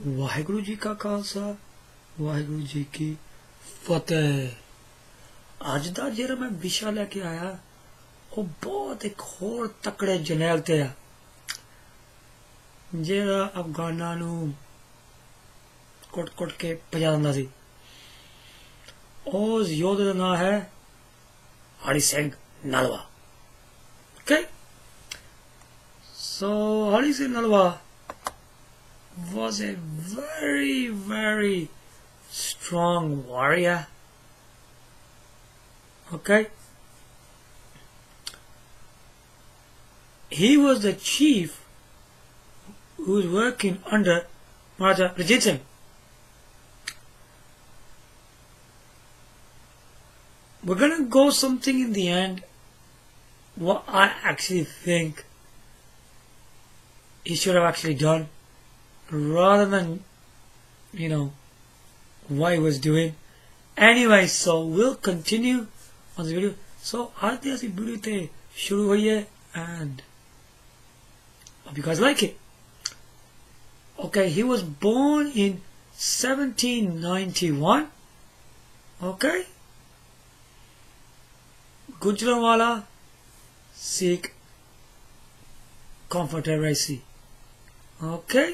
ਵਾਹਿਗੁਰੂ ਜੀ ਕਾ ਖਾਲਸਾ ਵਾਹਿਗੁਰੂ ਜੀ ਕੀ ਫਤਿਹ। ਅੱਜ ਦਾ ਜਿਹੜਾ ਮੈਂ ਵਿਸ਼ਾ ਲੈ ਕੇ ਆਇਆ ਉਹ ਬਹੁਤ ਇੱਕ ਹੋਰ ਤਕੜੇ ਜਰਨੈਲ ਤੇ ਆ ਜਿਹੜਾ ਅਫਗਾਨਾਂ ਨੂੰ ਕੁੱਟ ਕੇ ਭਜਾ ਦਿੰਦਾ ਸੀ। ਉਸ ਯੋਧੇ ਦਾ ਨਾਂ ਹੈ Hari Singh Nalwa. Okay? So Hari Singh Nalwa was a very strong warrior. Okay? He was the chief who was working under Maharaja Ranjit Singh. We're going to go something in the end what I actually think he should have actually done rather than what he was doing. Anyway, so we'll continue on the video. So आज दी असी video ते शुरू हुई है and hope you guys like it. Okay, he was born in 1791. Okay, Gujranwala Sikh Confederacy. Okay,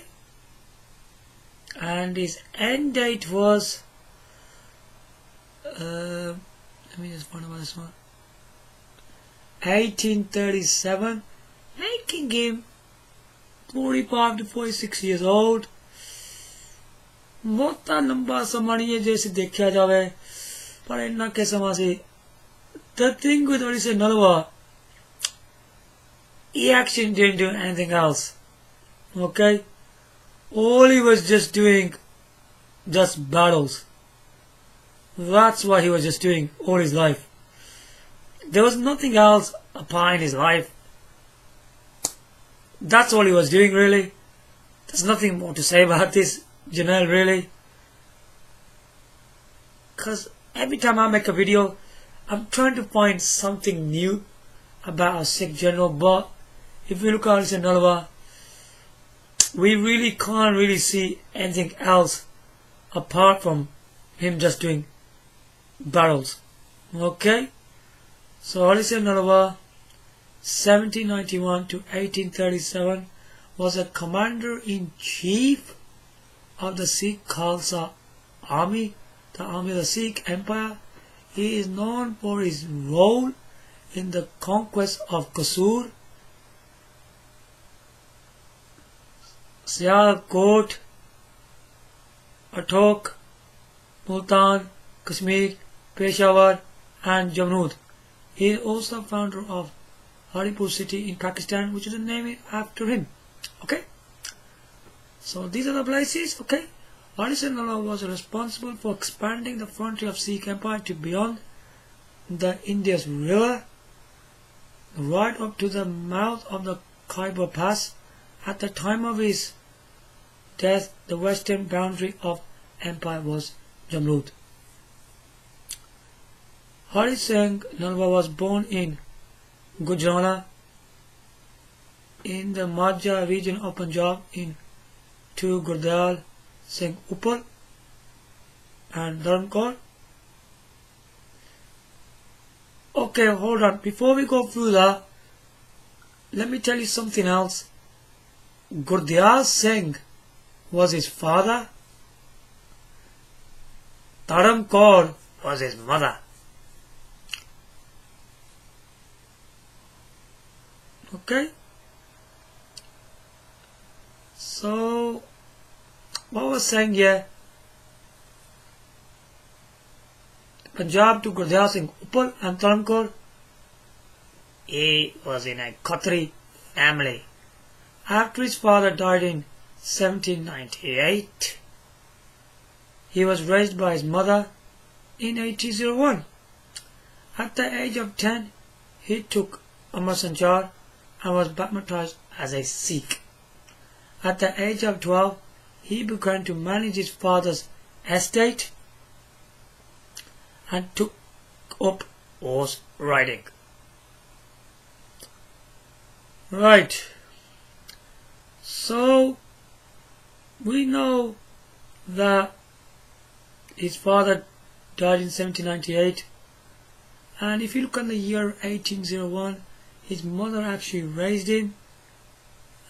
and his end date was let me just find out this one, 1837, making him 45 to 46 years old. ਬਹੁਤਾ ਲੰਬਾ ਸਮਾਂ ਨਹੀਂ ਹੈ ਜੇ ਅਸੀਂ ਦੇਖਿਆ ਜਾਵੇ, ਪਰ ਇੰਨਾ ਕਿ ਸਮਾਂ ਸੀ। The thing with Hari Singh Nalwa, he actually didn't do anything else. Okay, all he was just doing just battles. That's what he was just doing all his life. There was nothing else apart in his life. That's all he was doing, really. There's nothing more to say about this general, really, because every time I make a video I'm trying to find something new about a Sikh general. But if we look at Hari Singh Nalwa, we really can't really see anything else apart from him just doing battles. Okay, so Hari Singh Nalwa 1791 to 1837 was a commander-in-chief of the Sikh Khalsa army, the army of the Sikh Empire. He is known for his role in the conquest of Kasur, Sialkot, Atok, Multan, Kashmir, Peshawar and Jamrud. He is also founder of Haripur city in Pakistan, which is named after him. Okay, so these are the places. Okay, Hari Singh Nalwa was responsible for expanding the frontier of Sikh Empire to beyond the Indus River, right up to the mouth of the Khyber Pass. At the time of his death, the western boundary of empire was Jamrud. Hari Singh Nalwa was born in Gujranwala in the Majha region of Punjab to Gurdal Singh Uppal and Dharamkor. Okay, hold on. Before we go through that, let me tell you something else. Gurdal Singh was his father. Dharamkor was his mother. Okay? So, what was saying here? Punjab to Gurdal Singh Uppal and Dharamkor. He was in a Khatri family. After his father died in 1798, he was raised by his mother in 1801. At the age of 10, he took Amar Sanchar and was baptized as a Sikh. At the age of 12, he began to manage his father's estate and took up horse riding. Right. So We know that his father died in 1798, and if you look at the year 1801, his mother actually raised him,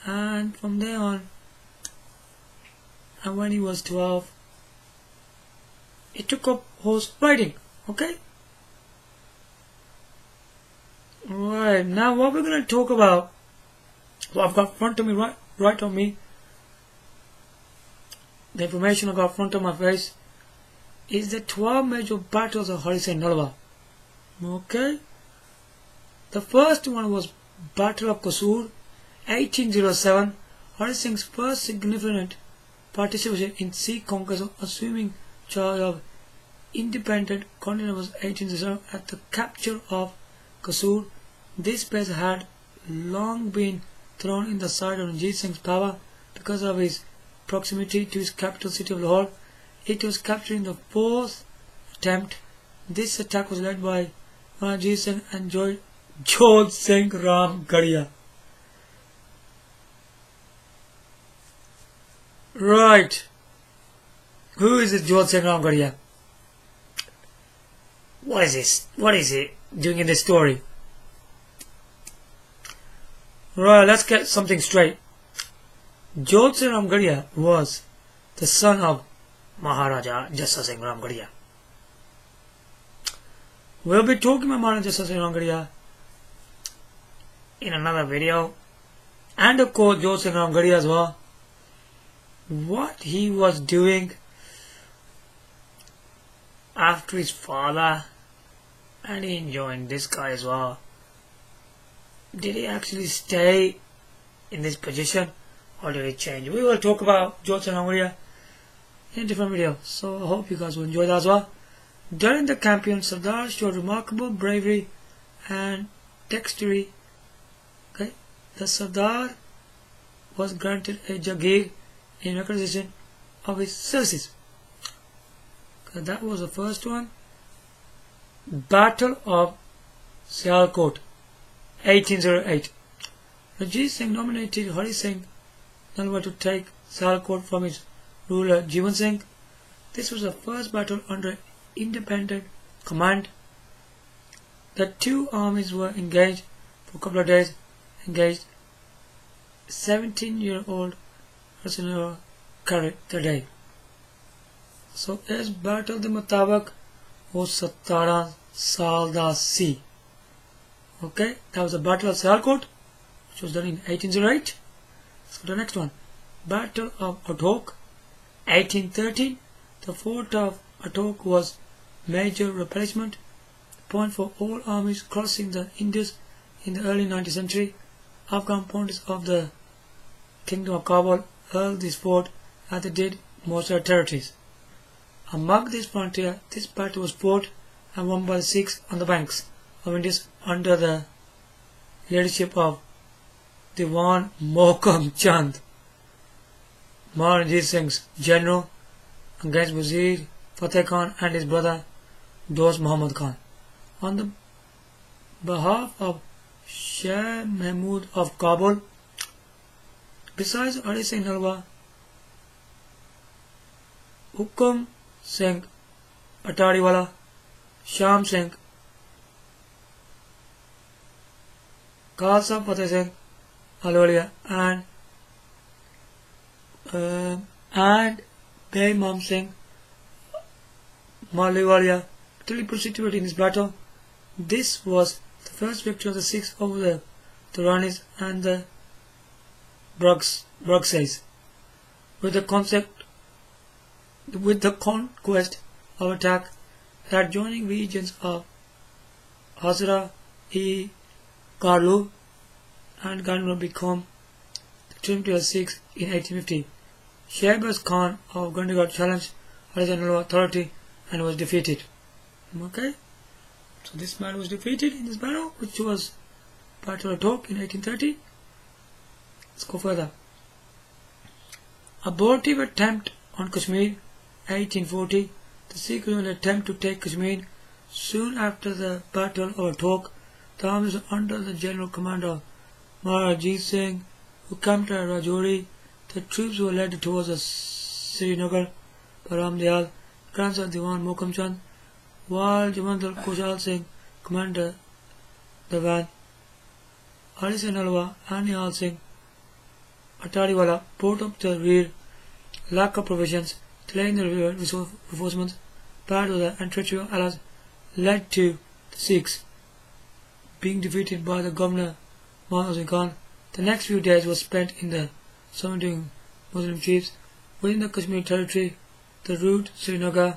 and from there on, and when he was 12, he took up horse riding. Okay? Right, now what we're going to talk about, what I've got in front of me, right on me, the information I've got in front of my face, is the 12 major battles of Hari Singh Nalwa. Okay? The first one was Battle of Kasur, 1807, Hari Singh's first significant participation in Sikh conquest of assuming charge of independent continent was 1807 at the capture of Kasur. This place had long been thrown in the side of Ranjit Singh's power because of his proximity to his capital city of Lahore. It was captured in the fourth attempt. This attack was led by Ranjit Singh and Jodh Singh Ram Gadia. Right. Who is this Jodh Singh Ram Gadia? What is this? What is he doing in this story? Right, let's get something straight. Jodh Singh Ram Gadia was the son of Maharaja Jassa Singh Ram Gadia. We'll be talking about Maharaja Jassa Singh Ram Gadia in another video, and of course Jodh Singh Ram Gadia as well. What he was doing after his father, and he enjoying this guy as well. Did he actually stay in this position, or did he change? We will talk about Jodh Singh Ram Gadia in a different video, so I hope you guys will enjoy that as well. During the campaign, Sardar showed remarkable bravery and dexterity. Okay, the Sardar was granted a Jagir in recognition of his services. Okay, that was the first one. Battle of Sialkot, 1808. Ranjit Singh nominated Hari Singh Nalwa to take Sialkot from his ruler Jivan Singh. This was the first battle under independent command. The two armies were engaged for a couple of days. 17-year-old Hari carried the day. So इस battle के मुताबिक वो 17 साल दा सी. Okay, that was the Battle of Sialkot, which was done in 1808. Let's go to the next one. Battle of Attock, 1813. The fort of Attock was major replacement point for all armies crossing the Indus in the early 19th century. Afghan pontiffs of the Kingdom of Kabul held this fort as they did most of their territories. Among this frontier, this battle was fought and won by the Sikhs on the banks of Indus under the leadership of Diwan Mohkam Chand, Maharaja Singh's general, against Wazir Fateh Khan and his brother Dost Muhammad Khan. On the behalf of Shah Mahmud of Kabul, besides Hari Singh Nalwa, Hukam Singh Atariwala, Sham Singh, Khalsa Fateh Singh Alwalia, and Imam Singh Maliwalia totally participated in this battle. This was the first victory of the Sikhs over the Turanis and the Brugsays. With the conquest of attack the adjoining regions of Hazra e Karlu and Ganwa become the territory of Sikhs in 1850. Shahbaz Khan of Gandigarh challenged Hari Singh Nalwa authority and was defeated. Okay, so this man was defeated in this battle, which was Battle of Attock in 1830. Let's go further. Abortive attempt on Kashmir, 1840. The Sikhs will attempt to take Kashmir. Soon after the Battle of Attock, the armies were under the general command of Maharaja Singh, who camped at Rajouri. The troops were led towards the Srinagar by Ramdayal, grandson of Diwan Mokam Chand, while Jamandal Kushal Singh commanded the van. Ali Singh Nalwa and Nihal Singh Atariwala brought up the rear, lack of provisions, delaying the reinforcements, bad weather and treachery allies led to the Sikhs being defeated by the governor Mahmud Khan. The next few days were spent in the subduing Muslim chiefs within the Kashmir territory, the route Srinagar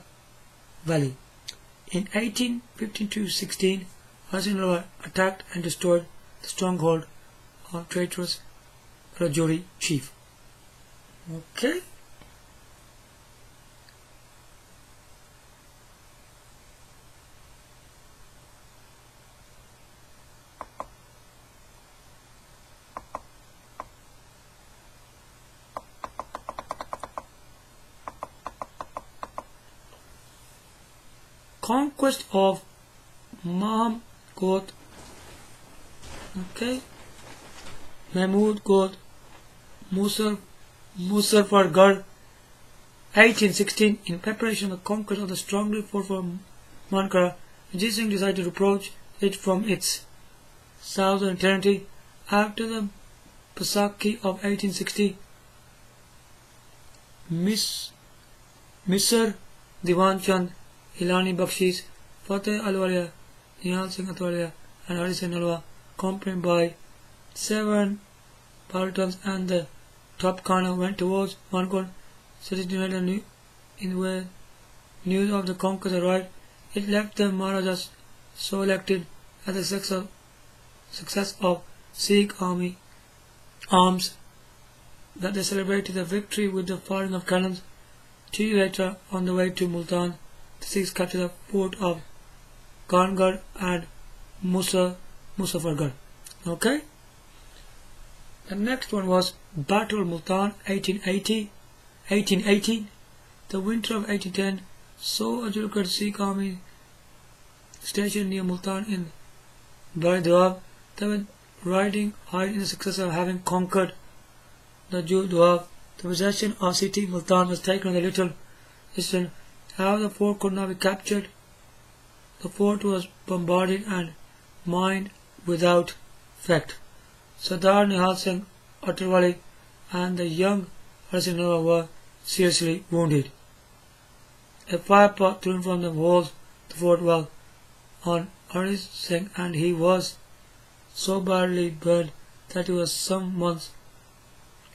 Valley. In 1815-16, Hassan attacked and destroyed the stronghold of traitorous Rajouri chief. Okay. Conquest of Mahmud Ghaut, Mahmud Ghaut, Muzaffargarh, 1816. In preparation of the conquest of the strongly fortified Mankara, Ajit Singh decided to approach it from its southern territory. After the Baisakhi of 1860, Misr Diwan Chand, Ilani Bakshish, Fateh Alwalia, Nihal Singh Atwalia and Hari Singh Nalwa, accompanied by 7 Palatans and the top Khana, went towards Mankod. Citizens in where news of the conquest arrived, it left the Maharajas so elected at the success of Sikh arms that they celebrated the victory with the firing of cannons. 2 years later, on the way to Multan, the Sikhs captured the fort of Kangarh and Muzaffargarh. Okay? The next one was Battle of Multan, 1818. The winter of 1810 saw a Julkar Sikh army stationed near Multan in Bari Doab. They were riding high in the success of having conquered the Doab. The possession of city Multan was taken on a little distance. However, the fort could not be captured. The fort was bombarded and mined without effect. Sardar Nihal Singh Attarwali and the young Hari Nalwa were seriously wounded. A fire pot thrown from the walls of the fort well on Hari Singh, and he was so badly burned that it was some months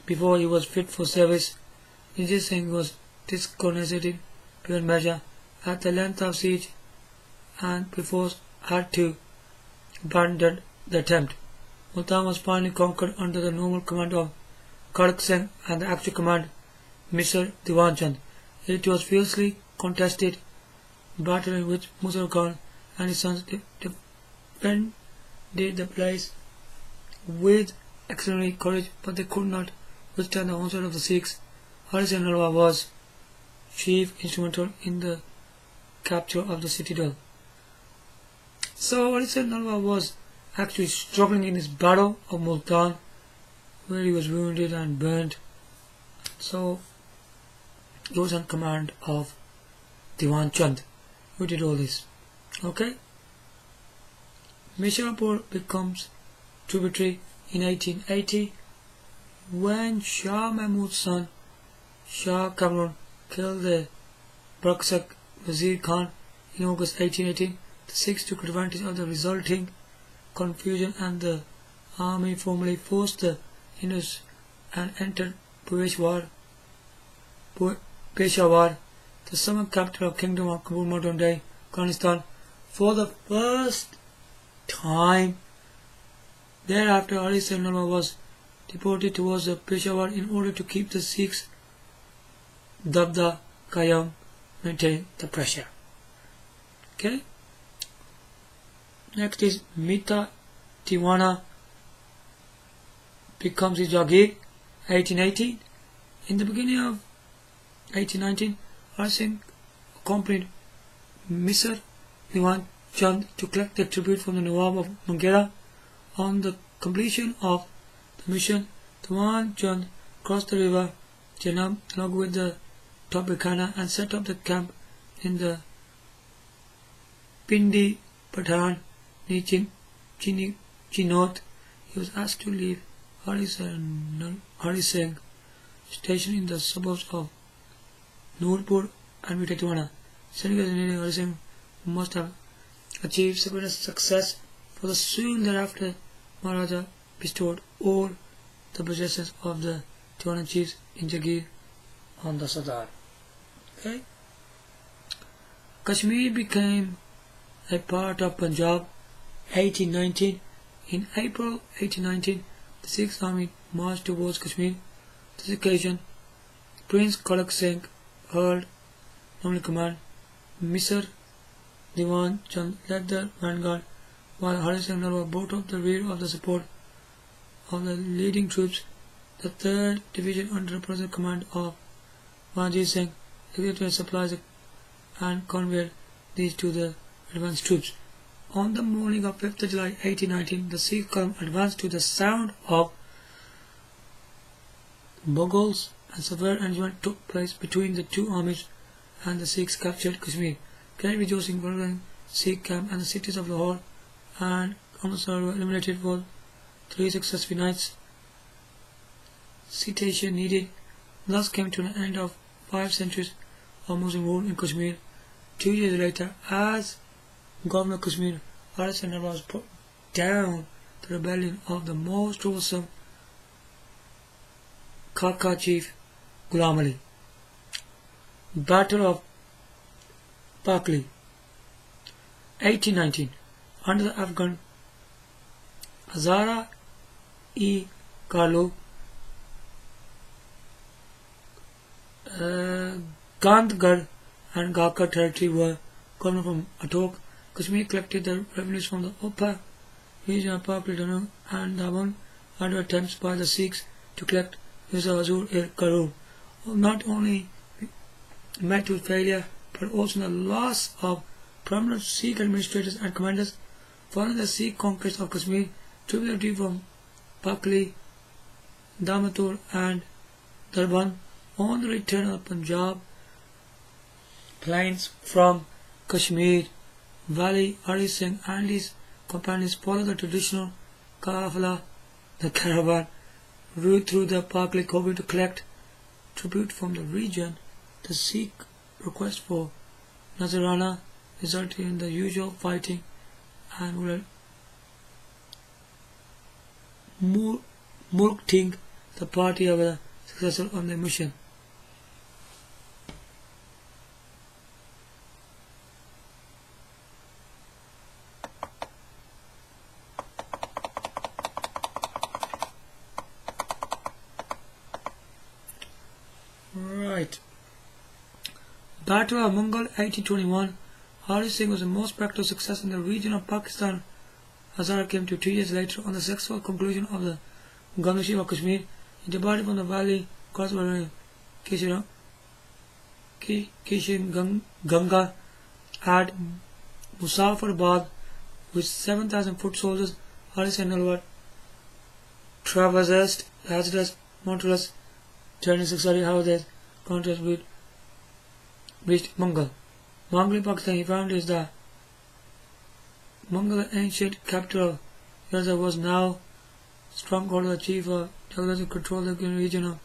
before he was fit for service. Ajit Singh was disconcerted beyond measure at the length of siege and before had to abandon the attempt. Multan was finally conquered under the normal command of Kharak Singh and the actual command Misr Diwan Chand. It was fiercely contested battle in which Musa Khan and his sons defended the place with extraordinary courage, but they could not withstand the onslaught of the Sikhs. Hari Singh Nalwa was chief instrumental in the capture of the citadel. So Hari Singh Nalwa was actually struggling in this battle of Multan, where he was wounded and burned. So he was on command of Diwan Chand, who did all this. Okay? Mishapur becomes tributary in 1880 when Shah Mahmud's son Shah Kamran killed the Baksak Wazir Khan in August 1818. The Sikhs took advantage of the resulting confusion and the army formally forced the Hindus and entered Peshawar, the summer capital of Kingdom of Kabul, modern day Afghanistan, for the first time. Thereafter, Hari Singh Nalwa was deported towards the Peshawar in order to keep the Sikhs Dabda Kayam, maintain the pressure. Okay. Next is Mita Tiwana becomes his Jagir, 1818. In the beginning of 1819, Hari Singh accompanied Misr Diwan Chand to collect the tribute from the Nawab of Mangera. On the completion of the mission, Diwan Chand crossed the river Chenab along with the Tropicana and set up the camp in the Pindi Pathan near Chinot. He was asked to leave Hari Singh station in the suburbs of Nurpur and Vitatwana. Senegal Hari Singh must have achieved significant success, for the soon thereafter Maharaja bestowed all the possessions of the Tiwana chiefs in Jagir on the Sardar. Okay. Kashmir became a part of Punjab 1819. In April 1819, the Sikh army marched towards Kashmir. This occasion, Prince Khalak Singh held nominal command. Misr Diwan Chand led the vanguard, while Hari Singh Nalwa brought up the rear of the support of the leading troops. The 3rd Division, under the present command of Manjit Singh, executed supplies and conveyed these to the advanced troops. On the morning of 5th July 1819, the Sikh column advanced to the sound of bugles, and severe engagement took place between the two armies, and the Sikhs captured Kashmir. Great rejoicing were in Sikh camp and the cities of Lahore and Amritsar were eliminated for 3 successive nights. Citation needed. Thus came to an end of 5 centuries of Muslim rule in Kashmir. 2 years later, as Governor of Kashmir, Hari Singh Nalwa was put down the rebellion of the most troublesome Kaka chief Ghulam Ali. Battle of Pakli 1819. Under the Afghan Hazara-e-Kalu, Gandhgarh and Ghakkar territory were governed from Atok. Kashmir collected the revenues from the Upper region of Pakli and Daman under attempts by the Sikhs to collect Hazur-e-Karur. Not only met with failure, but also the loss of prominent Sikh administrators and commanders. Following the Sikh conquest of Kashmir, tributary from Pakli, Damatur and Darban, on the return of Punjab plains from Kashmir Valley, Hari Singh and his companions followed the traditional Kafala, the caravan, route through the Pakli Kobi to collect tribute from the region. The Sikh request for Nazarana resulted in the usual fighting and were mulcting the party of the successor on the mission. Right. Battle of Mughal 1821. Hari Singh was the most spectacular success in the region of Pakistan. Hazara came to 2 years later on the successful conclusion of the governorship of Kashmir. He departed from the valley crossed by Kishan Ganga at Muzaffarabad with 7,000 foot soldiers. Hari Singh Nalwa traversed hazardous mountainous terrain successfully, how they contest with reached Mughal. Mongol Pakistan, he found is the Mughal ancient capital. Yazda was now stronghold of the chief of Jagdar to control the region of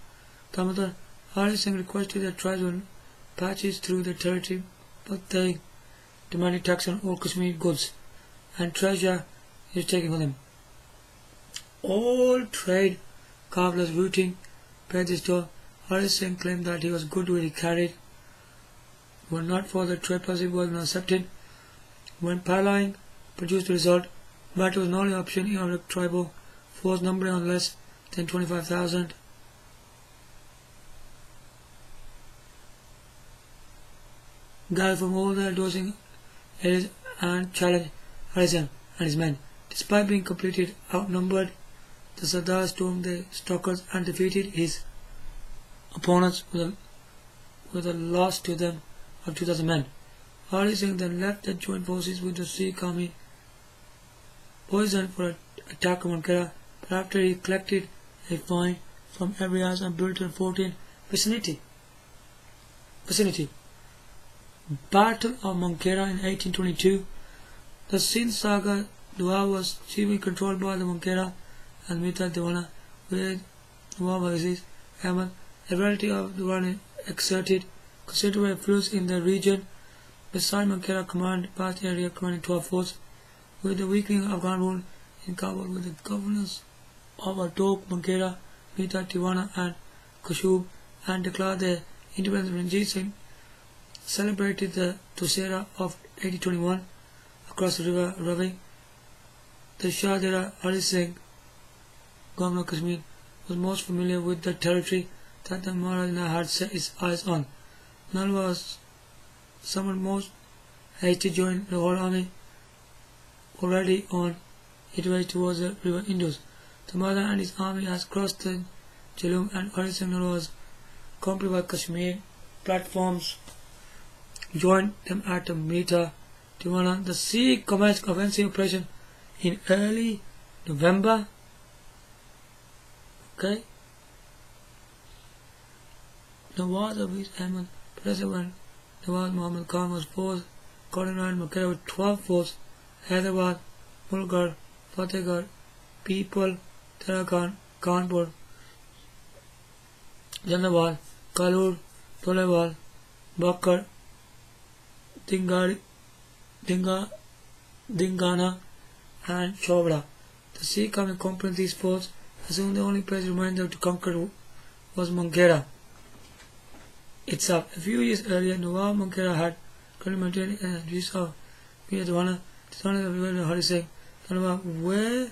Tamatar. Hari Singh requested that tribes would patches through the territory, but they demanded tax on all Kashmiri goods and treasure he was taking with him. All trade carvelers routing paid this toll. Hari Singh claimed that he was good what he carried, were not for the trade policy was not accepted. When parleying produced the result, battle was the only option in our tribal force numbering on less than 25,000. Gathered from all the dosing areas and challenged Hari Singh and his men. Despite being completely outnumbered, the Sardar stormed the stalkers and defeated his opponents with a loss to them of 2,000 men. Hari Singh then left the joint forces with the Sikh army poisoned for an attack on Kara, but after he collected a fine from areas and built a fort in vicinity. Battle of Mankera in 1822. The Singh Saga Dua was chiefly controlled by the Mankera and Mita Diwana, with Nawab Aziz Ahmad. A variety of Diwan exerted considerable influence in the region. Besides Mankera command vast area commanding 12 forts, with the weakening of Afghan rule in Kabul, with the governors of Adok, Mankera, Mita Diwana and Kashub, and declared their independence. Ranjit Singh celebrated the Dussehra of 1821 across the river Ravi. The Shah Dera Hari Singh, governor of Kashmir, was most familiar with the territory that the Maharaja had set his eyes on. Nalwa was summoned most hasty to join the whole army already on its way towards the river Indus. The Maharaja and his army has crossed the Jhelum, and Hari Singh Nalwa was accompanied by Kashmir platforms joined them at the Mita Diwana. The Sikh commenced offensive operation in early November. Okay. Nawaz Aziz Ahmad, President Nawaz Muhammad Khan, was forced coordinated Makkah with 12 forts: Hyderabad, Mulgarh, Fatehgarh, People, Tarakan, Kanpur, Jannabad, Kalur, Tolewal, Bakar, Dingana and Chobra. The Sikh army accompanied these forts, and soon the only place remaining to conquer was Mankera itself. A few years earlier, Nawab Mankera had maintained a juice of Miyadwana, the son of the river Hari Singh, where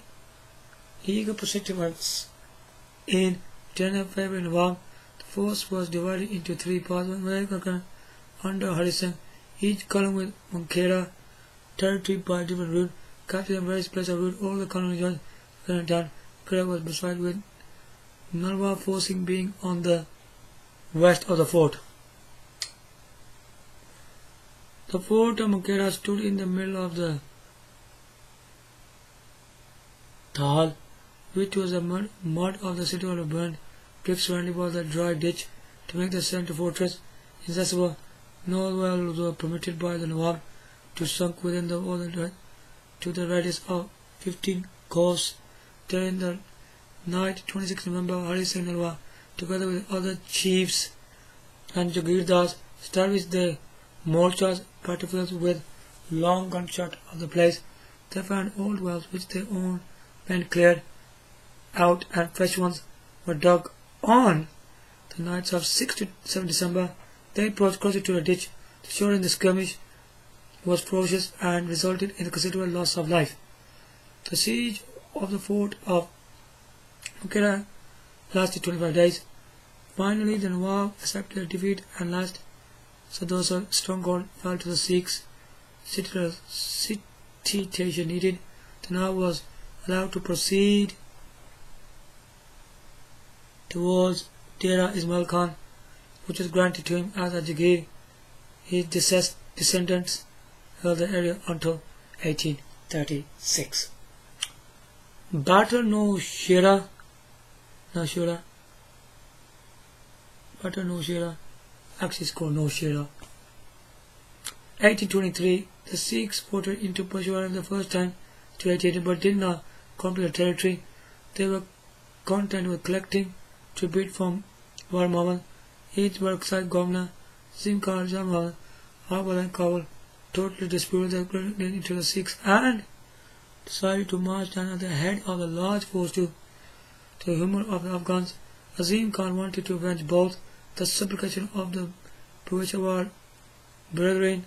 eager participants in 10 of February Nawab. The force was divided into three parts, one under Hari Singh, each column with Mankera territory by a different route, captured in various places of route. All the columns joined down. Mankera was beside with Nalwa forcing being on the west of the fort. The fort of Mankera stood in the middle of the Thal, which was the mud of the city of the burned bricks surrounded by the dry ditch. To make the center fortress inaccessible, no wells were permitted by the Nawab to sunk within the water to the radius of 15 kos. During the night, 26 November, Hari Singh Nalwa, together with other chiefs and Jagirdars, established their morchas, battlefields with long gunshot of the place. They found old wells which their own men cleared out, and fresh ones were dug on. The nights of 6 to 7 December, they approached closer to the ditch. The shore in the skirmish was ferocious and resulted in a considerable loss of life. The siege of the fort of Mankera lasted 25 days. Finally, the Nawab accepted a defeat, and last Sadosar stronghold fell to the Sikhs. Citation needed. The Nawab was allowed to proceed towards Dera Ismail Khan, which was granted to him as a Jagir. His descendants held the area until 1836. Battle Nowshera, actually it's called Nowshera. 1823, the Sikhs ported into Peshawar the first time to 1880, but did not complete the territory. They were content with collecting tribute from War Muhammad. Each Barkside governor, Simkar Jamal, Abal and Kabul, totally disputed the into the Sikhs and decided to march down at the head of a large force to the humor of the Afghans. Azim Khan wanted to avenge both the supplication of the Peshawar brethren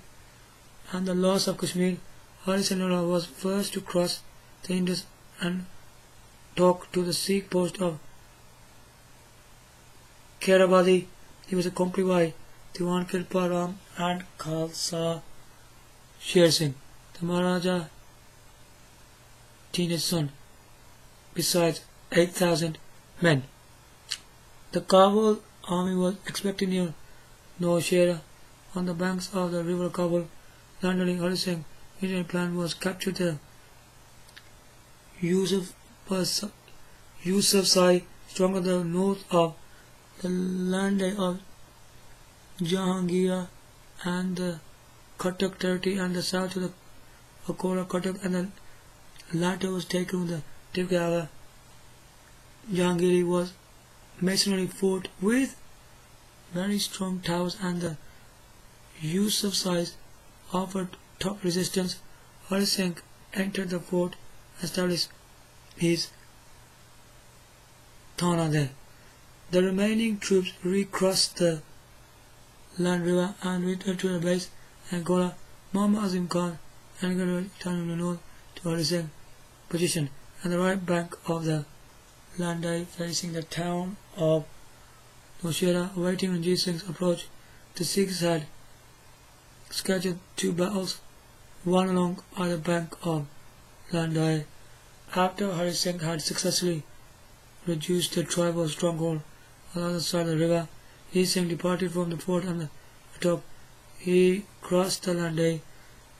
and the loss of Kashmir. Hari Singh Nalwa was first to cross the Indus and talk to the Sikh post of Kherabadi. He was accompanied by Diwan Kirpa Ram and Khalsa Sher Singh, the Maharaja teenage son, besides 8,000 men. The Kabul army was expected near Nowshera on the banks of the river Kabul. Landing Hari Singh, his plan was capture the Yusuf Sai strong on the north of the landai of Jahangir and the Katak territory, and the south to the Akora Katak, and the latter was taken with the Tivgava. Jahangiri was masonry fort with very strong towers, and the use of size offered tough resistance. Hari Singh entered the fort and established his Thana there. The remaining troops recrossed the Land River and returned to the base, and Gola Muhammad Azim Khan and returned to the north to Hari Singh's position and the right bank of the Landai facing the town of Nowshera. Awaiting Ranjit Singh's approach, the Sikhs had scheduled 2 battles, one along either bank of Landai. After Hari Singh had successfully reduced the tribal stronghold on the other side of the river, Ranjit Singh departed from the fort on the top. He crossed the Landai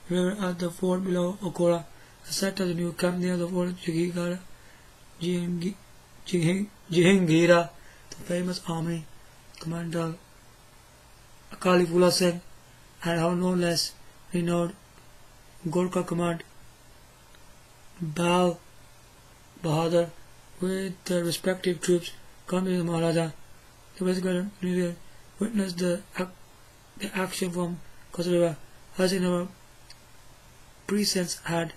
river at the fort below Okora and set up the new camp near the fort Jihingira. The famous army commander Kalifullah Singh and our no less renowned Gorkha command Bal Bahadur with their respective troops coming to the Maharaja. The West witnessed the action from Kosareva, as in our presence had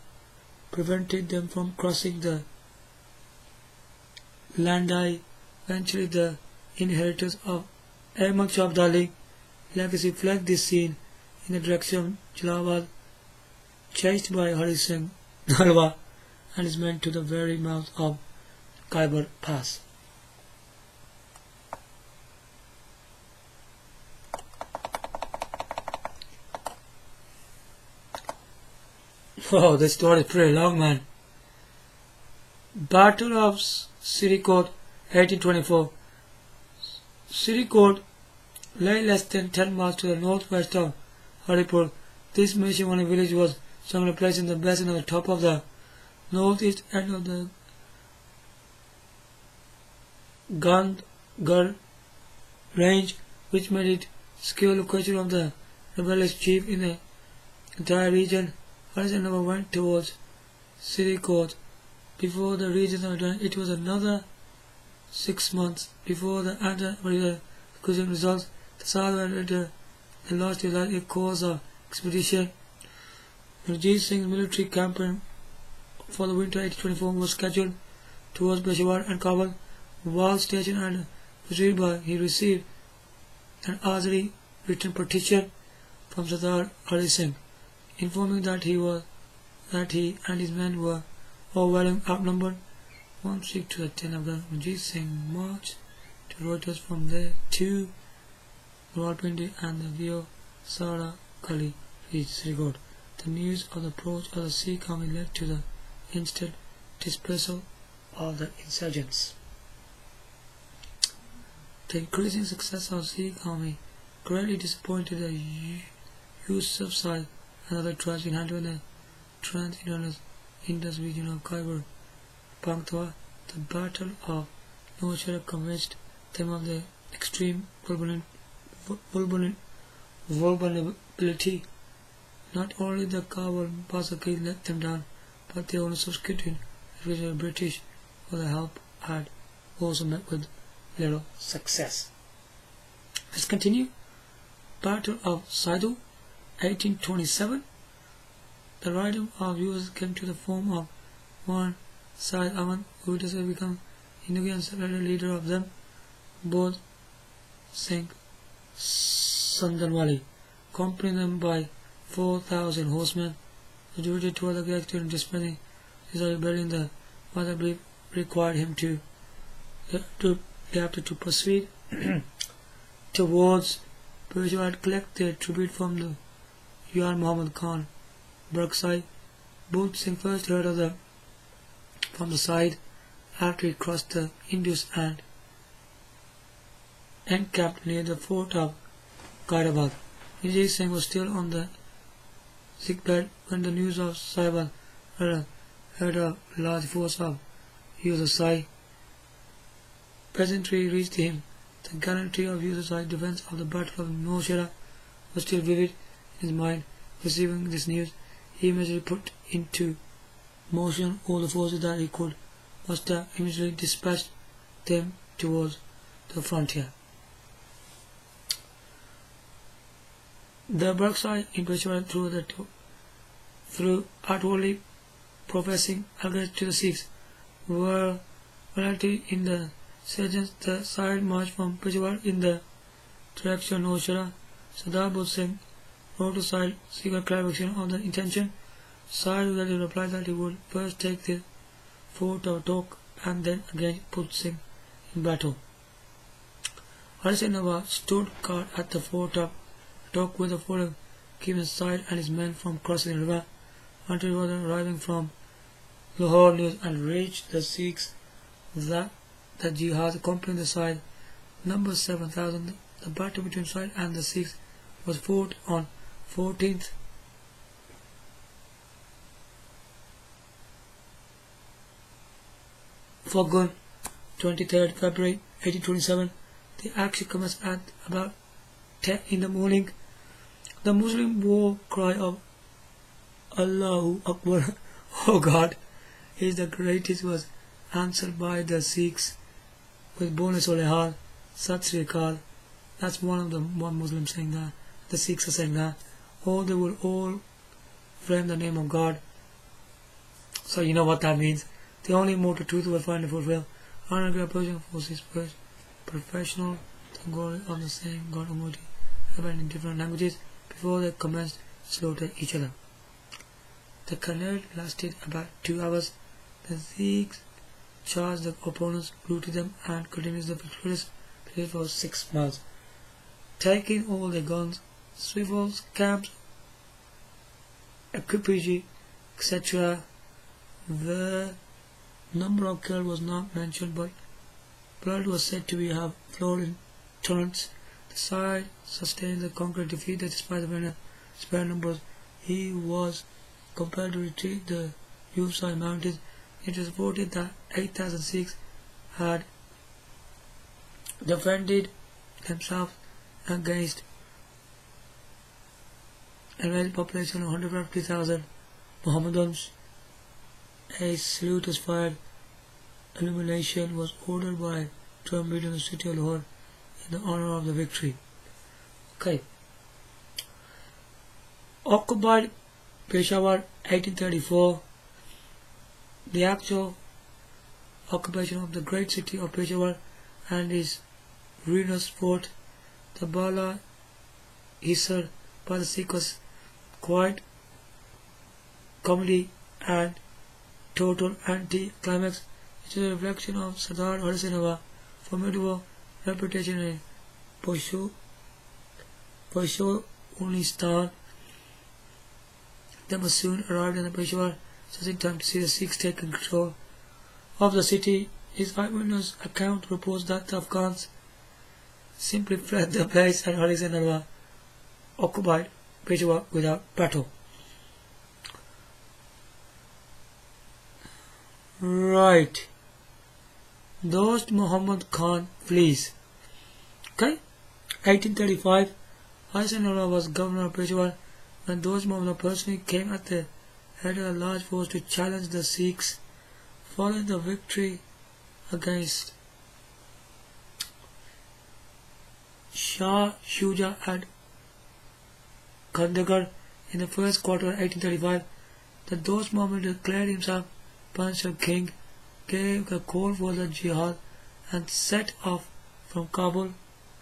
prevented them from crossing the Landai. Eventually the inheritors of Ahmad Shah Abdali legacy flanked this scene in the direction of Jalabad, chased by Hari Singh Nalwa and his men to the very mouth of Khyber Pass. Oh, this story is pretty long, man. Battle of Sirikot, 1824. Sirikot lay less than 10 miles to the northwest of Haripur. This Meshwani village was strongly placed in the basin at the top of the northeast end of the Gandhgar range, which made it secure location of the rebellious chief in the entire region. Alexander went towards Sirikot. Before the region returned, it was another 6 months before the cruising results. The South had lost his life in course of expedition. Ranjit Singh's military campaign for the winter 1824 was scheduled towards Peshawar and Kabul. While stationed at Vazirabad, he received an early written petition from Sardar Hari Singh, informing that he and his men were overwhelmingly outnumbered 1/6 to the 10 of them. Ranjit Singh marched to Reuters, from there to Rawalpindi, and the Vio Sara Kali reached Srigod. The news of the approach of the Sikh army led to the instant dispersal of the insurgents. The increasing success of the Sikh army greatly disappointed the Yusufzai and other tribes inhabiting the Trans-Indus region of Khyber Pakhtunkhwa. The Battle of Nowshera convinced them of the extreme vulnerability. Not only the Kabul Bazaki let them down, but the only subsequent which the British, for the help, had also met with little success. Let's continue. Battle of Saidu, 1827. The riding of viewers came to the form of one Said Ahmad, who has become Hindu and leader of them, both Singh Sandanwali, accompanied them by 4,000 horsemen. The duty toward the character and dispensing his rebellion, the mother belief required him to proceed towards Peshawar to collect their tribute from the Yar Muhammad Khan Burkside. Both Singh first heard of them from the side after he crossed the Indus and encamped near the fort of Kairabad. Ranjit Singh was still on the sick bed when the news of Sahiban heard a large force of Yusufzai peasantry reached him. The gallantry of Yusufzai's defense of the Battle of Nowshera was still vivid in his mind. Receiving this news, he immediately put into motion all the forces that he could muster, immediately dispatched them towards the frontier. The Burkside in Peshawar through outwardly professing allegiance to the Sikhs were united in the insurgents. The side marched from Peshawar in the direction of Nowshera. Sardar Bull Singh wrote to Side secret clarification of the intention. Side readily replied that he would first take the fort of Tok and then again put Singh in battle. Nalwa stood guard at the fort of Tok with the following, keeping Side and his men from crossing the river until he was arriving from Lahore news and reached the Sikhs that the jihad accompanying the Side number 7,000. The battle between Side and the Sikhs was fought on 14th Fagun, 23rd February 1827. The action commenced at about 10 in the morning. The Muslim war cry of Allahu Akbar, oh God, is the greatest, was answered by the Sikhs with Bole Solehal, Sat Sri Akal. That's one Muslim saying that. The Sikhs are saying that. Or they will all frame the name of God. So you know what that means. The only immortal truth will finally fulfill. Honorable opposing forces first, professional the glory of the same God Almighty, happened in different languages before they commenced slaughter each other. The carnage lasted about 2 hours. The Sikhs charged the opponents, routed them, and continued the victorious period for 6 months, taking all their guns, swivels, camps, equipage, etc. The number of killed was not mentioned, but blood was said to have flowed in torrents. The side sustained the conqueror defeat despite the spare numbers. He was compelled to retreat the Yusufzai mountains. It was reported that 8,000 Sikhs had defended themselves against a raised population of 150,000 Mohammedans. A salute was fired. Illumination was ordered by drum beat in the city of Lahore in the honor of the victory. Okay. Occupied Peshawar 1834. The actual occupation of the great city of Peshawar and its ruinous fort, the Bala Hisar by the Sikh, was quite comedy and total anti-climax. It is a reflection of Sardar Harisingh's formidable reputation in Peshawar-Unistan. They must soon arrive in the Peshawar, just in time to see the Sikhs taking control of the city. His eyewitness account reports that the Afghans simply fled the place and Harisingh's occupied Peshawar without battle. Right. Dost Muhammad Khan flees. Okay. 1835. Harisingh's was governor of Peshawar when Dost Muhammad personally came at the head of a large force to challenge the Sikhs. Following the victory against Shah Shuja at Kandagar in the first quarter of 1835, the Dost Muhammad declared himself Panchal king, gave a call for the jihad, and set off from Kabul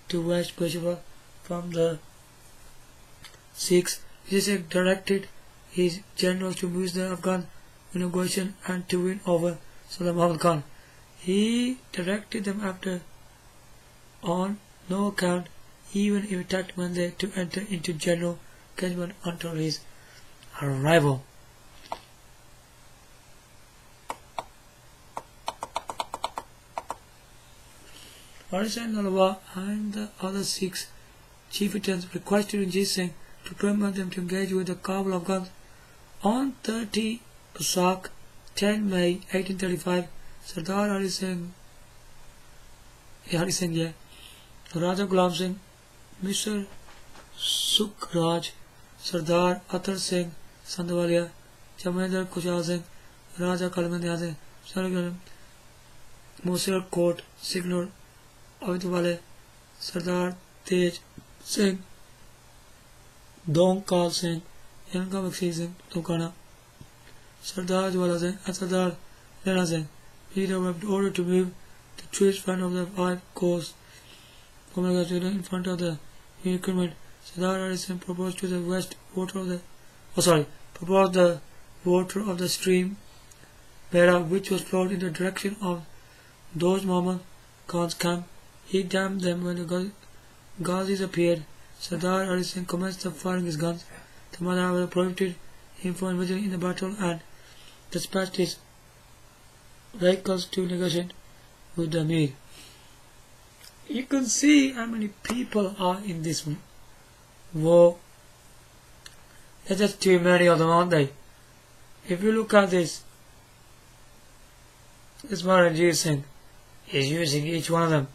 to West Peshawar from the Sikhs. This directed his generals to use the Afghan negotiation and to win over Sultan Muhammad Khan. He directed them after on no account, even if attacked when they to enter into general engagement until his arrival. Nalwa and the other Sikhs chieftains requested Ranjit Singh to permit them to engage with the Kabul Afghans. On 30 Basak, 10 May 1835, Sardar Ali Singh Hari Singh है, Raja Gulam Singh, Mr. Sukhraj, Sardar Atar Singh Sandhwalia, Jamendra Kushal Singh, Raja Kalman Singh, Sargaram, Mosir Court, Signor Avitwale, Sardar Tej Singh, Dong Kal Singh, Yanka Bakshi Singh, Tukana, Sardar Jwala Singh, and Sardar Rana Singh. Peter were ordered to move the trees in front of the five course in front of the increment. Sardar Hari Singh proposed to the west water of the proposed the water of the stream Bera, which was flowed in the direction of Dost Muhammad Khan's camp. He dammed them when the Ghazis appeared. Sardar Hari Singh commenced firing his guns. The Maharaja prohibited him from engaging in the battle and dispatched his vehicles to negotiate with the Amir. You can see how many people are in this war. There's just too many of them, aren't they? If you look at this Maharaja Singh is using each one of them.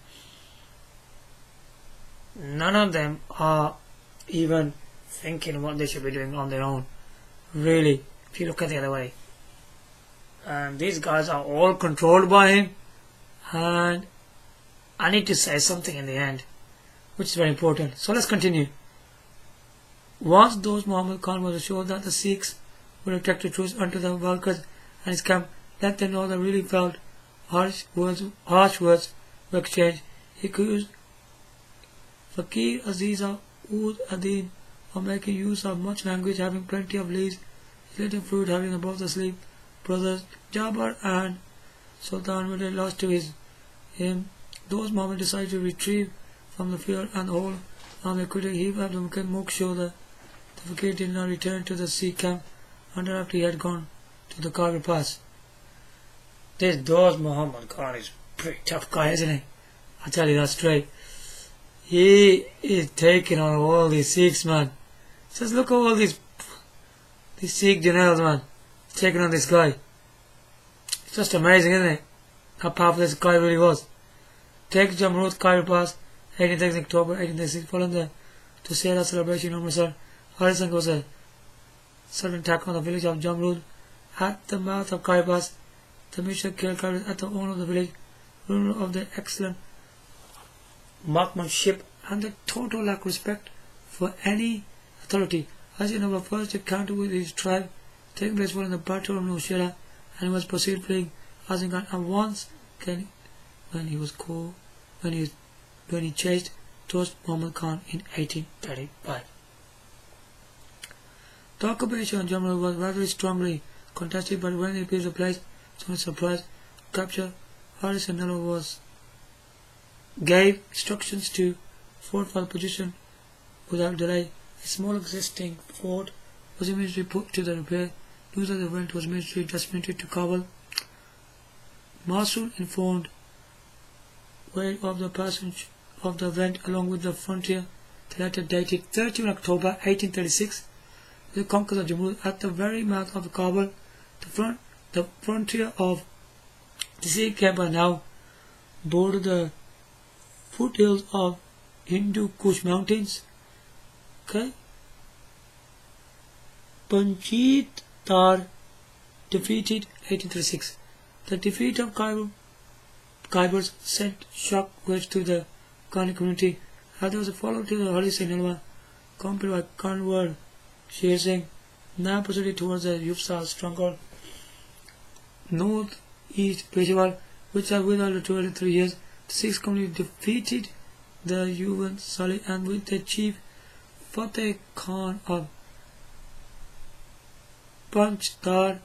None of them are even thinking what they should be doing on their own. Really, if you look at the other way. And these guys are all controlled by him. And I need to say something in the end, which is very important. So let's continue. Once Dost Muhammad Khan was assured that the Sikhs would attack the troops unto the workers and his camp, let them know that really felt harsh words were exchanged. He accused Fakir Aziza Ud Adin of making use of much language, having plenty of leaves, little fruit, having above the sleep. Brothers Jabbar and Sultan were lost to him. Those moments decided to retrieve from the field and the whole army quickly heave up the make sure that the Fakir did not return to the Sikh camp until after he had gone to the Khyber Pass. This Dost Muhammad Khan is a pretty tough guy, isn't he? I tell you that straight. He is taking on all these Sikhs, man. Just look at all these Sikh generals, man. Taking on this guy. It's just amazing, isn't it? How powerful this guy really was. Take Jamrud Khyber Pass, 18th October 1836, following the Dussehra celebration of Amritsar. Hari Singh was a sudden attack on the village of Jamrud at the mouth of Khyber Pass. The mission killed Khyber at the owner of the village, ruler of the excellent marksmanship and the total lack of respect for any authority. As in our first encounter with his tribe, taking place following the battle of Nalwa, and he was proceeded fleeing Azingan, and once again when he chased Dost Muhammad Khan in 1835. The occupation of Jammu was very strongly contested, but when it appears a place, to his surprise, capture, Hari Singh gave instructions to fortify the position without delay. A small existing fort was immediately put to the repair. News of the event was immediately transmitted to Kabul. Masood informed Wade of the passage of the event along with the frontier. The letter dated 13 October 1836. The conquest of Jammu at the very mouth of Kabul. The frontier of the Sikh Empire now bordered the foothills of Hindu Kush mountains. Okay. Panjit Tar defeated 1836. The defeat of Khyber sent shock waves to the Khani community. As there was a follow-up to the Hari Singh Nalwa, accompanied by Kanwar Sher Singh, now proceeded towards the Yufsal stronghold northeast Peshawar, which had withheld 23 years. The Sikhs community defeated the Yuvan Salih and with their chief Fateh Khan of Panchtar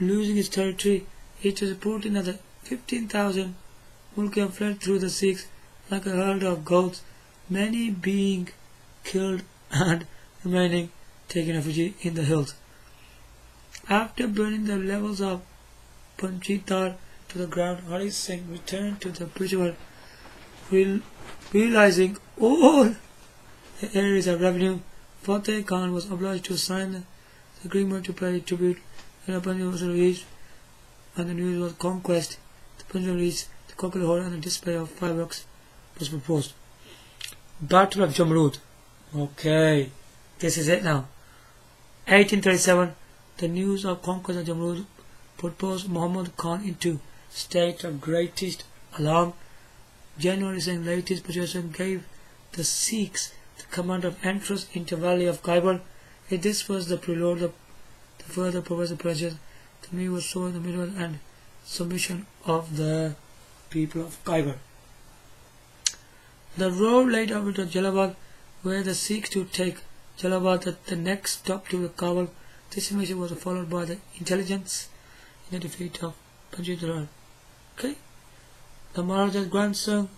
losing his territory. It is reported that the 15,000 Mulkian fled through the Sikhs like a herd of goats, many being killed and remaining taken refuge in the hills. After burning the levels of Panchitar to the ground, Hari Singh returned to the Peshawar, realizing all the areas of revenue. Fateh Khan was obliged to sign the agreement to pay tribute, and the Punjab was reached, and the news was conquest. The Punjab reached the Kokal Hall and the display of fireworks was proposed. Battle of Jamrud. Okay, this is it now. 1837, the news of conquest of Jamrud put Muhammad Khan into state of greatest alarm. January Singh's latest position gave the Sikhs the command of entrance into Valley of Khyber. If this was the prelude of the further progressive pressure, the me was so in the middle and submission of the people of Khyber. The road led over to Jalabad, where the Sikhs to take Jalabad at the next stop to the Kabul. This mission was followed by the intelligence in the defeat of Panjshir. Okay? The Maharaja's grandson,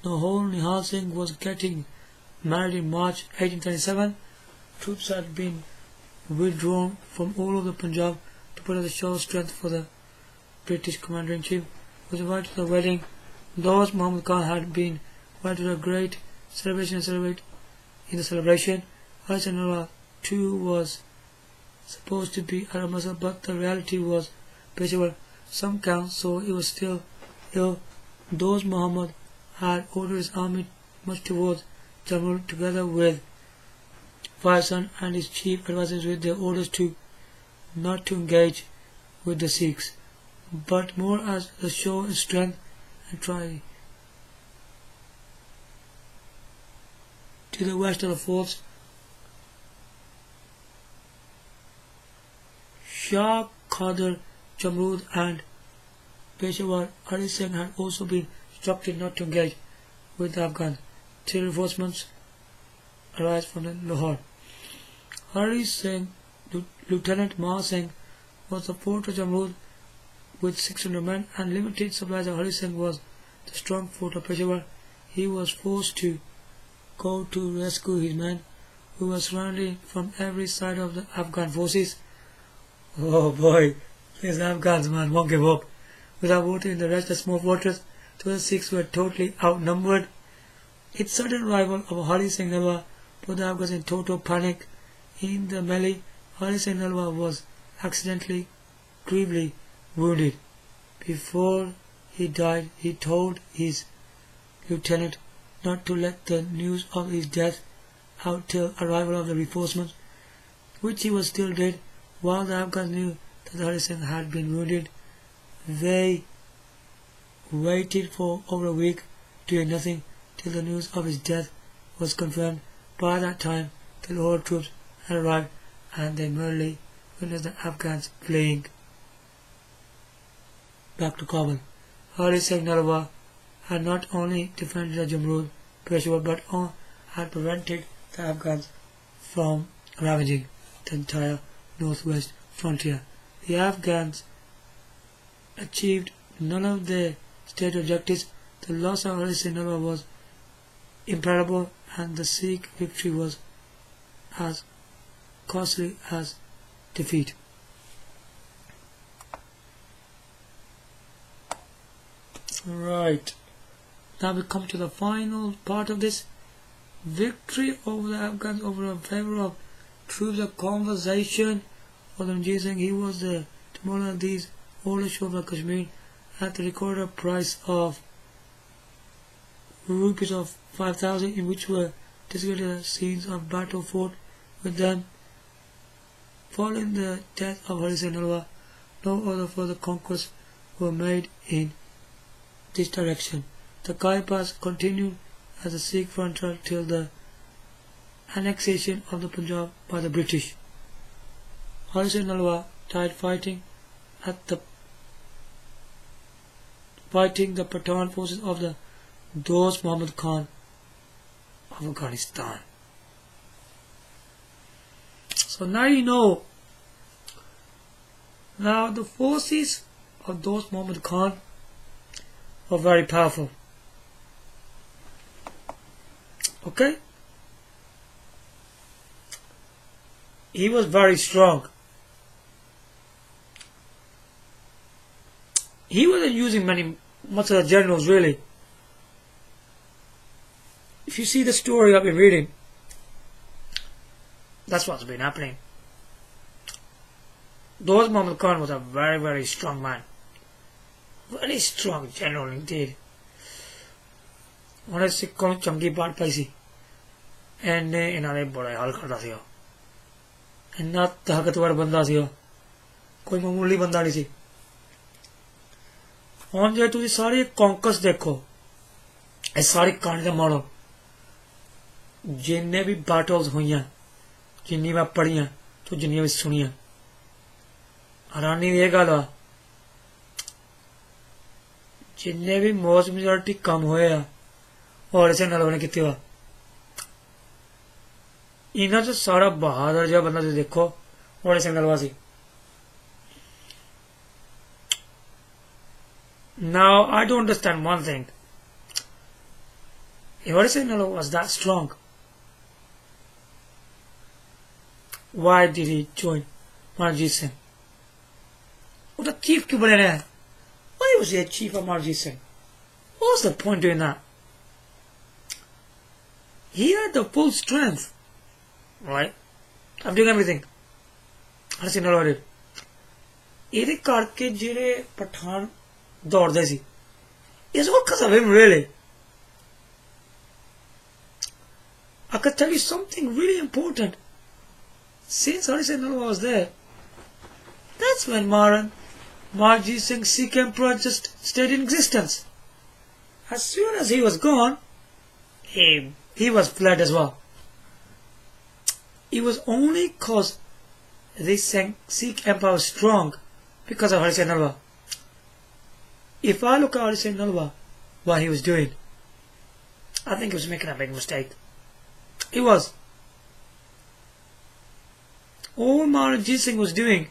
Nihal Singh, was getting married in March 1837. Troops had been withdrawn from all over Punjab to put on the show strength for the British Commander-in-Chief. Was invited to the wedding. Those Muhammad Khan had been invited to a great celebration in the celebration. Alexander too was supposed to be at a muscle, but the reality was Peshawar. Some counts, so it was still ill. Those Muhammad had ordered his army much towards Jamrud together with Faisal and his chief advisors with their orders to not to engage with the Sikhs, but more as the show of strength and try to the west of the forts. Shah Qadir, Jamrud and Peshawar. Ali Singh had also been instructed not to engage with the Afghans till reinforcements arise from the Lahore. Hari Singh, Lieutenant Mah Singh, was the fort of Jamrud with 600 men, and limited supplies of Hari Singh was the strong fort of Peshawar. He was forced to go to rescue his men, who were surrounded from every side of the Afghan forces. Oh boy, these Afghans, man, won't give up. Without water in the rest of small fortress, the Sikhs were totally outnumbered. Its sudden arrival of Hari Singh Nalwa put the Afghans in total panic. In the melee, Hari Singh Nalwa was accidentally gravely wounded. Before he died, he told his lieutenant not to let the news of his death out till arrival of the reinforcements, which he was still dead. While the Afghans knew that Hari Singh had been wounded, they waited for over a week, doing nothing till the news of his death was confirmed. By that time, the Lahore troops had arrived, and they merely witnessed the Afghans fleeing back to Kabul. Hari Singh Nalwa had not only defended the Jamrud, Peshawar, but had prevented the Afghans from ravaging the entire northwest frontier. The Afghans achieved none of their stated objectives. The loss of Hari Singh Nalwa was irreparable, and the Sikh victory was as costly as defeat. Right, now we come to the final part of this. Victory over the Afghans over a favor of troops of conversation for the Ranjit Singh. He was the tomorrow of these older shows of Kashmir at the recorded price of rupees of 5,000, in which were described scenes of battle fought with them. Following the death of Hari Singh Nalwa, no other further conquests were made in this direction. The Khyber continued as a Sikh frontier till the annexation of the Punjab by the British. Hari Singh Nalwa died fighting the Pathan forces of the Dost Muhammad Khan of Afghanistan. So now you know. Now the forces of Dost Muhammad Khan were very powerful. Okay? He was very strong. He wasn't using much of the generals really. If you see the story I've been reading, that's what's been happening. Dost Muhammad Khan was a very, very strong man. Very strong general indeed. ਉਹਨੇ ਸਿੱਖਾਂ ਨੂੰ ਚੰਗੀ ਬਾਟ ਪਾਈ ਸੀ। ਐਨੇ ਇਹਨਾਂ ਨੇ ਬੜਾ ਹਾਲ ਕਰਦਾ ਸੀ। ਇੰਨਾ ਤਾਕਤਵਰ ਬੰਦਾ ਸੀ, ਕੋਈ ਮਾਮੂਲੀ ਬੰਦਾ ਨਹੀਂ ਸੀ। ਹੁਣ ਜੇ ਤੁਸੀਂ ਸਾਰੀ ਕੌਂਕਸ ਦੇਖੋ, ਇਹ ਸਾਰੀ ਕਹਾਣੀ ਦਾ ਮੋੜੋ, जिन्ने भी बाटल्स हुई, जिन्नी मैं पढ़िया तो जिन्नियां भी सुनिया, हैरानी ये गल आ, जिन्ने भी मोस्ट मेजोरिटी कम होए और इसे नलवा ने किते वा, इन्हां च सारा बहादुर जिहा बंदा तुसीं देखो और इसे नलवा सी। Now I don't understand one thing. If Horisei Nalwa was that strong, why did he join Marjit Singh? What a chief क्यों बने रहे? Why was he a chief of Marjit Singh? What was the point doing that? He had the full strength, right? I'm doing everything. Horisei Nalwa did. ਇਹਦੇ ਕਰਕੇ ਜਿਹੜੇ ਪਠਾਨ ਦੌੜਦੇ ਸੀ, it's all because of him, really. I could tell you something really important. Since Horisei Nalwa was there, that's when Marjit Singh Sikh Emperor just stayed in existence. As soon as he was gone, he was fled as well. It was only because this Sikh Empire was strong because of Horisei Nalwa. If I look at Horisei Nalwa, what he was doing, I think he was making a big mistake. He was. All Marjit Singh was doing,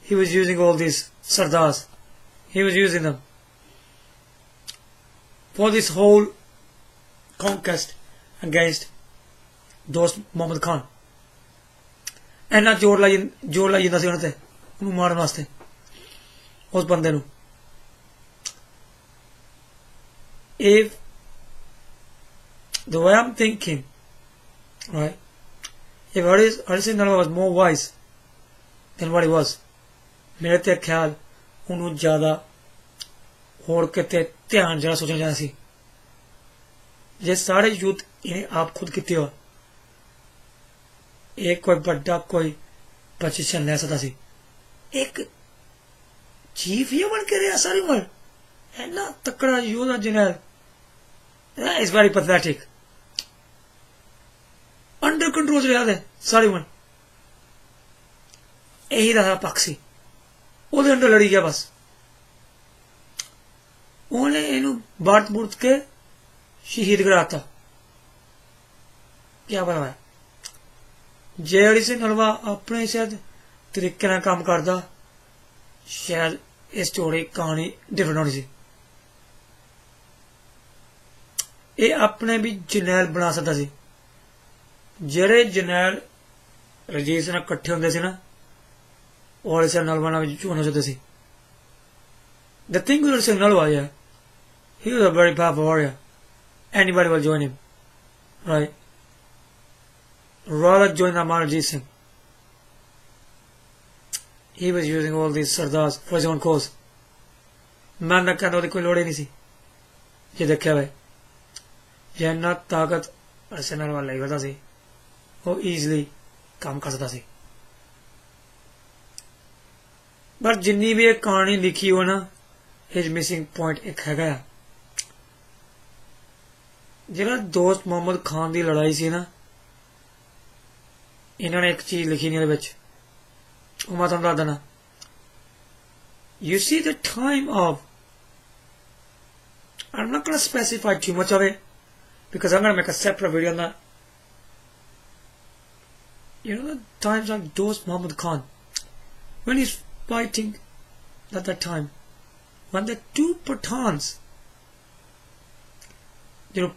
he was using all these sardars. He was using them for this whole conquest against Dost Muhammad Khan. ਇੰਨਾ ਜ਼ੋਰ ਲਾਈ ਜਾਂਦਾ ਸੀ ਉਹਨਾਂ ਤੇ, ਉਹਨੂੰ ਮਾਰਨ ਵਾਸਤੇ, ਉਸ ਬੰਦੇ ਨੂੰ। If the way I'm thinking, right, if Horisei Nalwa was more wise than what he was, मेरे ते ख्याल ਉਹਨੂੰ ਜ਼ਿਆਦਾ ਹੋਰ ਕਿਤੇ ਧਿਆਨ ਜਿਹੜਾ ਸੋਚਣਾ ਚਾਹੀਦਾ ਸੀ। ਜੇ ਸਾਰੇ ਯੁੱਧ ਇਹਨੇ ਆਪ ਖੁਦ ਕੀਤੇ ਹੋ, ਇਹ ਕੋਈ ਵੱਡਾ ਕੋਈ ਪੋਜੀਸ਼ਨ ਲੈ ਸਕਦਾ ਸੀ। ਇੱਕ ਚੀਫ ਇਹ ਬਣ ਕੇ ਰਿਹਾ ਸਾਰੀ ਉਮਰ, ਇੰਨਾ ਤਕੜਾ ਯੋਧਾ general, that is very pathetic. Under control ਰਿਹਾ ਹੈ ਸਾਰੀ ਉਮਰ, ਇਹੀ ਦਾ ਪੱਖ ਸੀ, ਉਹਦੇ ਅੰਡਰ ਲੜੀ ਗਿਆ ਬਸ। ਉਹਨੇ ਇਹਨੂੰ ਬਾਟ ਬੁਰਤ ਕੇ ਸ਼ਹੀਦ ਕਰਾਤਾ। क्या ਬਣਾਇਆ? ਜੇ Horisei Nalwa ਆਪਣੇ ਸ਼ਾਇਦ ਤਰੀਕੇ ਨਾਲ ਕੰਮ ਕਰਦਾ, ਸ਼ਾਇਦ ਇਹ ਸਟੋਰੀ ਕਹਾਣੀ ਡਿਫਰੈਂਟ ਹੋਣੀ ਸੀ। ਇਹ ਆਪਣੇ ਵੀ ਜਰਨੈਲ ਬਣਾ ਸਕਦਾ ਸੀ। ਜਿਹੜੇ ਜਰਨੈਲ ਰਜੀਤ ਨਾਲ ਇਕੱਠੇ ਹੁੰਦੇ ਸੀ ਨਾ, ਉਹ Horisei Nalwa ਨਾਲ ਜੁਆਇਨ ਹੋ ਸਕਦੇ ਸੀ। The thing with Horisei Nalwa, yeah, he was a very powerful warrior. Anybody will join him, right? Rather join Marjit Singh. He was using all these sardars for his own cause. मैं ना कहता कोई लोड़ ही नहीं सी। ये देखा भाई, जिन्ना ताकत Horisei Nalwa लाई करता सी, वो ईजिली काम कर सकता सी। पर जिन्नी भी एक कहानी लिखी हो ना, हिज मिसिंग पॉइंट एक है। जिहड़ा दोस्त मोहम्मद खान की लड़ाई सी ना, इन्होंने एक चीज लिखी नहीं मैं तुहानूं दस देना। You see the time of, I'm not going to specify too much of it because I'm going to make a separate video on that. You know the times like Dost Muhammad Khan, when he's fighting at that time, when the two Pathans, you know,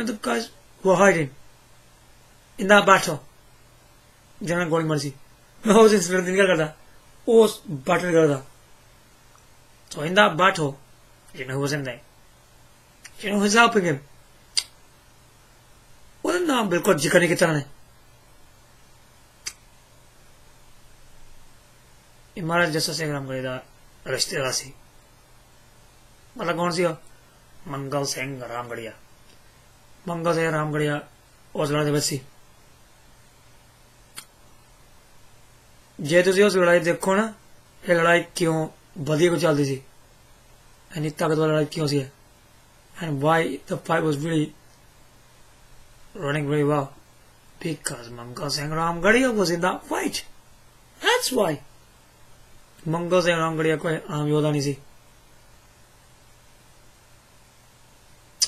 the guys were hiding in that battle, जिन्होंने गोली मारी सी, मैं उस incident नहीं करता, उस battle करता। So in that battle, you know who was in there? You know who's helping him? ਉਹਦਾ ਨਾਮ ਬਿਲਕੁਲ ਜ਼ਿਕਰ ਨਹੀਂ ਕੀਤਾ ਨੇ। महाराज जस्सा सिंह रामगढ़ी का रिश्तेदार सी। मतलब कौन सी? मंगल सिंह रामगढ़िया। मंगल सिंह रामगढ़िया उस लड़ाई दे विच सी। जे तुसीं उस लड़ाई देखो ना, ये लड़ाई क्यों वधिया को चलती सी, इन्नी ताकतवर लड़ाई क्यों सी, and why the fight was really running very well, because Mangal Singh Ramgarhia was in that fight. That's why. Mangal Singh Ramgarhia कोई आम योद्धा नहीं सी।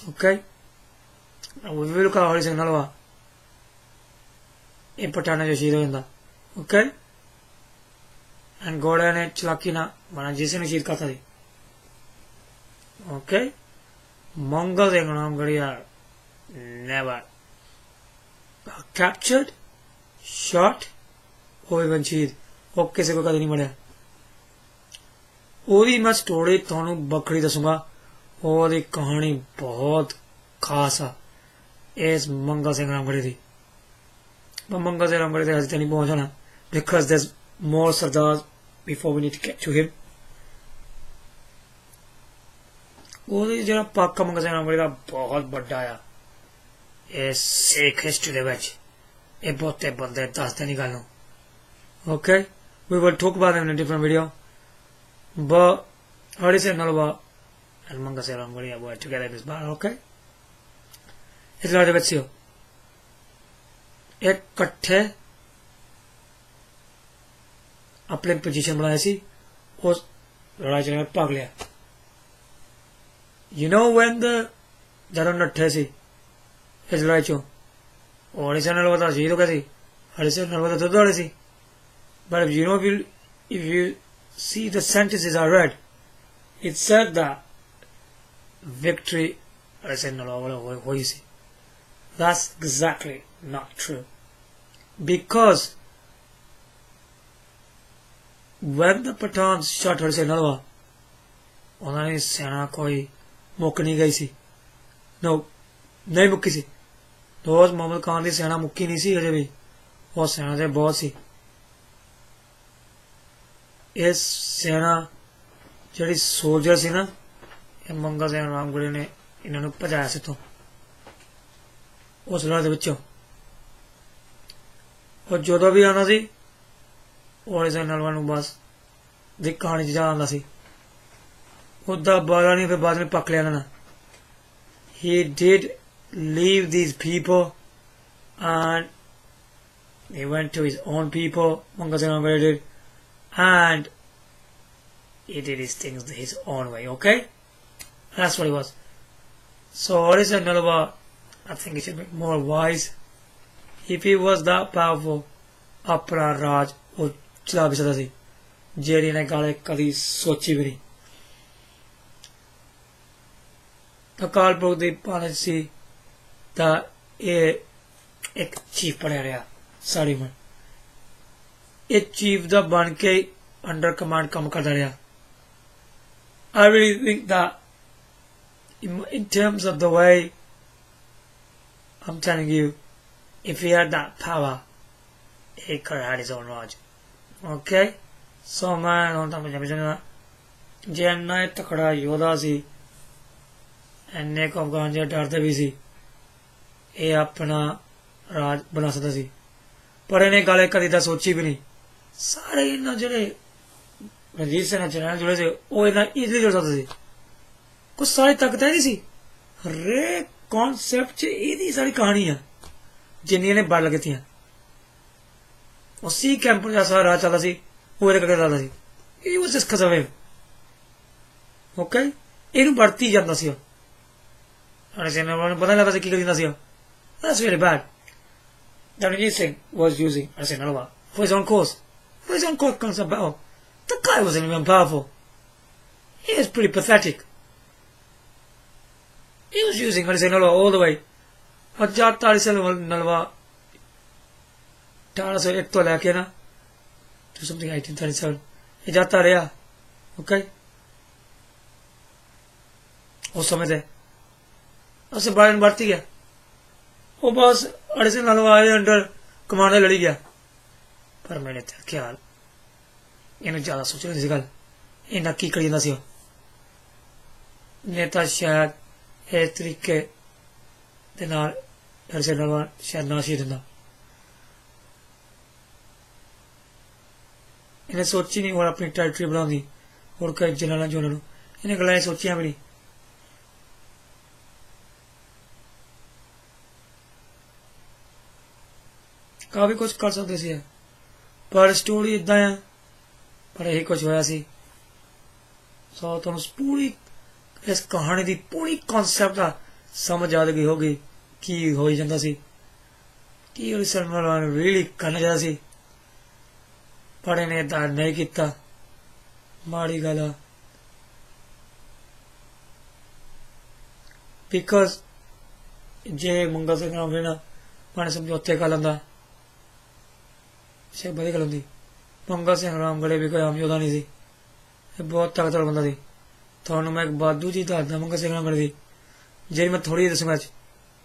Okay, now we will look at Hari Singh Nalwa in पठाना जो शहीद होता। Okay, and घोड़े ने चलाकी ना बना जिसे शहीद करता थी। Okay, Mangal Singh Ramgarhia never captured, shot or even शहीद, वो किसी को कभी नहीं मरिया। ओदी मैं स्टोरी थानू बखरी दसूंगा, ओदी कहानी बहुत खास आ इस मंगल सिंह रामगढ़ी दी। पर मंगल सिंह रामगढ़ी दे अजे नहीं पहुंचना, because there's more Sardars before we need to get to him. ओदी जरा पाका मंगल सिंह रामगढ़ी दा बहुत बड़ा आ इस सिख हिस्ट्री दे विच, ये बहुते बंदे दसदे नहीं गल। Okay, we will talk about them in a different video, but Hari Singh Nalwa and Mangal Singh Ramgarhia were together in this battle. Okay, इस लड़ाई दे विच सी एक कट्ठे अपने पोजीशन बनाई सी, उस लड़ाई च भाग लिया। You know when the जदों नट्ठे सी इस लड़ाई चो, हरि सिंह नलवा तो शहीद हो गए सी, हरि सिंह नलवा तो दुद्ध वाले सी। But if you know, if you see the sentences I read, it said that victory Hari Singh Nalwa वाला हुई सी। That's exactly not true, because when the Pathans shot Hari Singh Nalwa, उन्होंने सेना कोई मुक नहीं गई सी। No, नहीं मुक्की सी। दोस्त मोहम्मद खान की सेना मुक्की नहीं सी अजे भी, वो सेना से बहुत सी। इस सेना जी सोल्जर सी ना, मंगल सिंह रामगढ़ी ने इन्होंने भजाया सी इत्थों उस लड़ाई दे विचों। और जो भी आना सी हरि सिंह नलवा नूं बस दी कहानी च जा आंदा सी, उदा बाला नहीं, फिर बाद में पक लिया ना। He did leave these people and he went to his own people, Mangal Singh Ramgarhia did, and he did his things his own way. Okay, that's what he was. So Hari Singh Nalwa, I think he should be more wise. If he was that powerful, अपना राज वो चला भी सकता सी, JD ने गाले कदी सोची भी नहीं। अकाल पुरख दी पालना सी ता ये एक चीफ बनिया रहा सारी उमर, ये चीफ दा बन के अंडर कमांड कम करता रहा। I really think that in terms of the way I'm telling you, if he had that power, he could have had his own Raj. Okay? So man, on top of the Jenna Takada Yoda si and Neck of Ganja Dartha Visi, ये अपना राज बना सकता सी, पर इन्हें गाले कदी दा सोची भी नहीं। सारे इन्ना जेड़े रंजीत सिंह चैनल जुड़े थे वो इन्ना इजीली जुड़ सकता सी, कुछ सारी ताकत है नहीं सी। हरे कॉन्सेप्ट च इहदी सारी कहानी है जिन्नियां ने बड़ लगे थी। उसी कैंप दा सारा राज चलदा सी, वो इहदे करके चलदा सी। He was just 'cause of him. Okay? इहनूं बढ़ती जांदा सी। हरि सिंह नलवा नूं पता नहीं लगदा सी की करी जांदा सी। That's really bad. That Ranjit Singh was using Hari Singh Nalwa for his own cause. For his own cause comes about. The guy wasn't even powerful. He was pretty pathetic. He was using Hari Singh Nalwa all the way. और जब Hari Singh Nalwa 1801 तो लेके ना to something 1837 ये जाता रहा। Okay? उस समय से उससे बारन बढ़ती गया। वो बस हरि सिंह नलवा अंडर कमांडर लड़ी गया। पर मैंने ख्याल इन्हें ज्यादा सोचने की गल इन्ना की करी जांदा सी। नेता शायद इस तरीके दे नाल हरिसिंह नलवा शायद ना शहीद हुंदा। इन्हें सोची नहीं और अपनी टेरिटरी बनाउंदी और कई जनाना जो उन्होंने इन्हें गल्लां सोचियां भी नहीं। काफी कुछ कर सकते सी पर स्टोरी इदा है पर यही कुछ होया सी। सो तुम पूरी इस कहानी की पूरी कॉन्सैप्ट का समझ आ गई होगी की हो जाता सी की रियली करना चाहता सी पर इन्हें इदा नहीं किया। माड़ी गल आ बिकॉज जे मंगल सिंह राम ना मैंने समझौते कर लेंदा शायद बड़ी गल होंदी। मंगल सिंह रामगढ़े भी कोई आम योद्धा नहीं सी बहुत ताकतवर बंदा सी। थानू मैं एक बादू जी दसदा मंगल सिंह रामगढ़ की जी मैं थोड़ी दसूंगा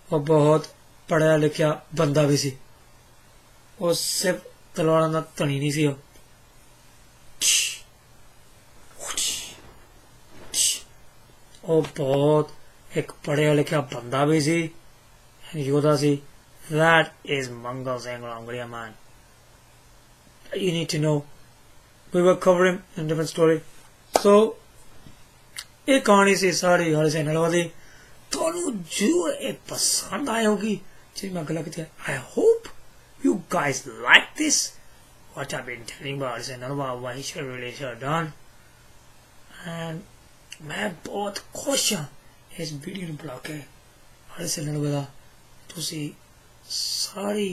वो बहुत पढ़िया लिखिया बंदा भी सी। वो सिर्फ तलवारां दा धनी नहीं सी। वो बहुत एक पढ़िया लिखिया बंदा भी सी योद्धा सी। That is Mangal Singh Ramgarhia man. You need to know. We will cover him in a different story. So, एक कहानी से सारी हरिसिंह नलवा दी थानू जो ये पसंद आई होगी जी मैं गला की I hope you guys like this what I've been telling about Harisingh Nalwa why he should really should have done and मैं बहुत खुश हाँ इस वीडियो ने बुला के हरिसिंह नलवा दा तुसी सारी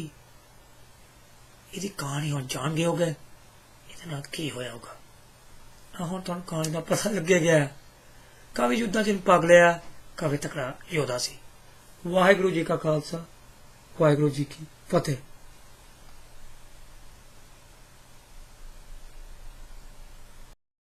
ਇਹਦੀ कहानी हम जान गए होगे ਇਹਦੇ ਨਾਲ ਕੀ ਹੋਇਆ ਹੋਗਾ। ਹੁਣ ਤੁਹਾਨੂੰ ਕਹਾਣੀ ਦਾ ਪਤਾ ਲੱਗਿਆ ਗਿਆ ਕਾਫੀ ਯੁੱਧਾਂ ਚ ਭਾਗ ਲਿਆ ਕਾਫੀ ਤਕੜਾ ਯੋਧਾ ਸੀ। ਵਾਹਿਗੁਰੂ ਜੀ ਕਾ ਖਾਲਸਾ ਵਾਹਿਗੁਰੂ ਜੀ ਕੀ ਫਤਿਹ।